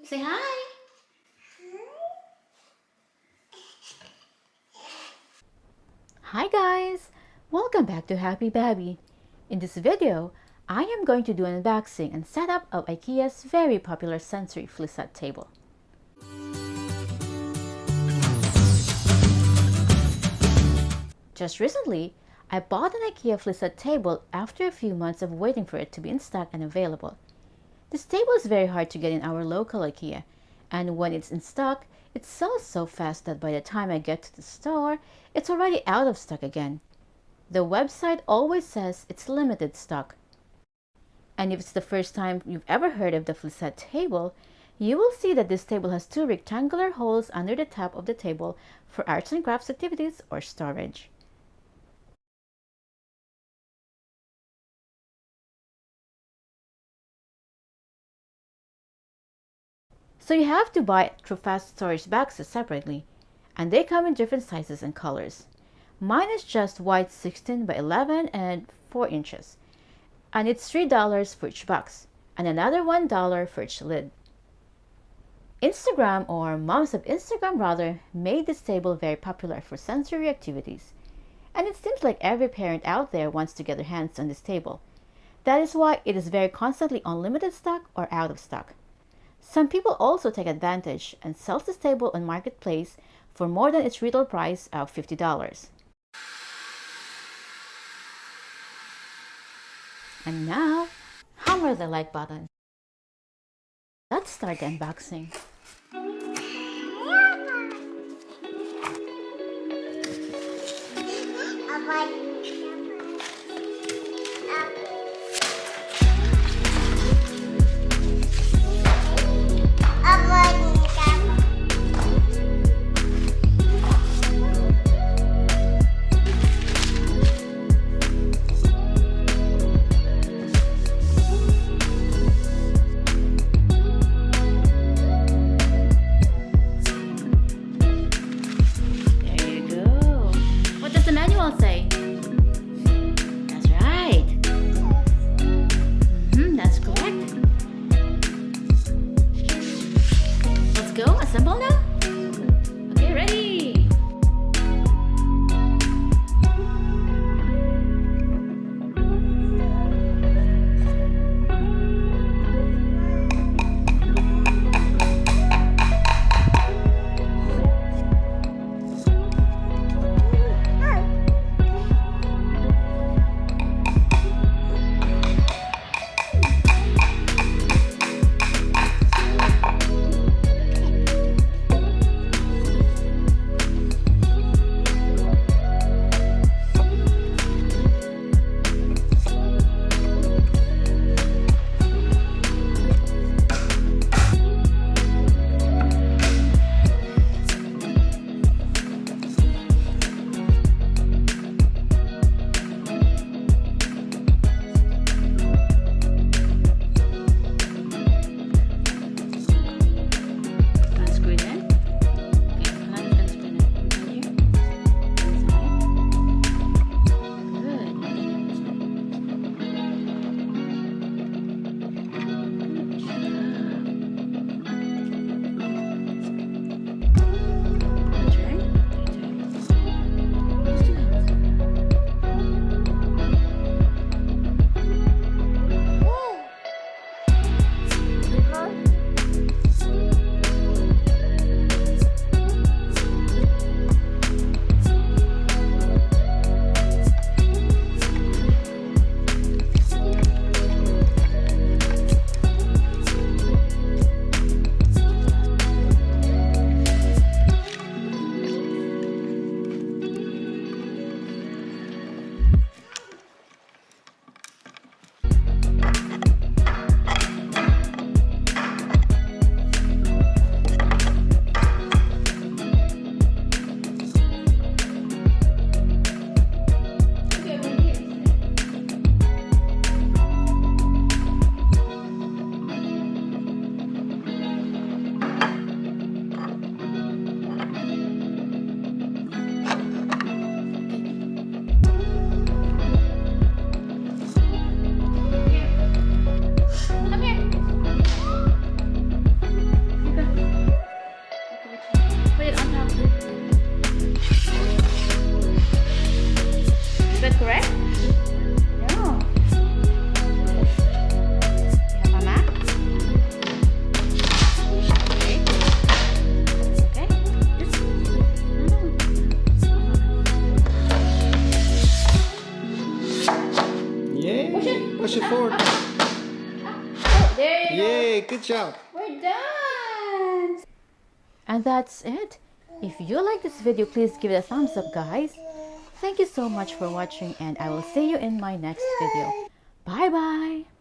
Say hi. Hi guys! Welcome back to Happie Babby. In this video, I am going to do an unboxing and setup of Ikea's very popular sensory Flisat table. Just recently, I bought an Ikea Flisat table after a few months of waiting for it to be in stock and available. This table is very hard to get in our local Ikea, and when it's in stock, it sells so fast that by the time I get to the store, it's already out of stock again. The website always says it's limited stock. And if it's the first time you've ever heard of the Flisat table, you will see that this table has two rectangular holes under the top of the table for arts and crafts activities or storage. So you have to buy true fast storage boxes separately, and they come in different sizes and colors. Mine is just white 16 by 11 and 4 inches, and it's $3 for each box, and another $1 for each lid. Instagram, or Moms of Instagram rather, made this table very popular for sensory activities, and it seems like every parent out there wants to get their hands on this table. That is why it is very constantly on limited stock or out of stock. Some people also take advantage and sell this table on Marketplace for more than its retail price of $50. And now, hammer the like button. Let's start the unboxing. Good job. We're done! And that's it. If you like this video, please give it a thumbs up, guys. Thank you so much for watching, and I will see you in my next video. Bye-bye!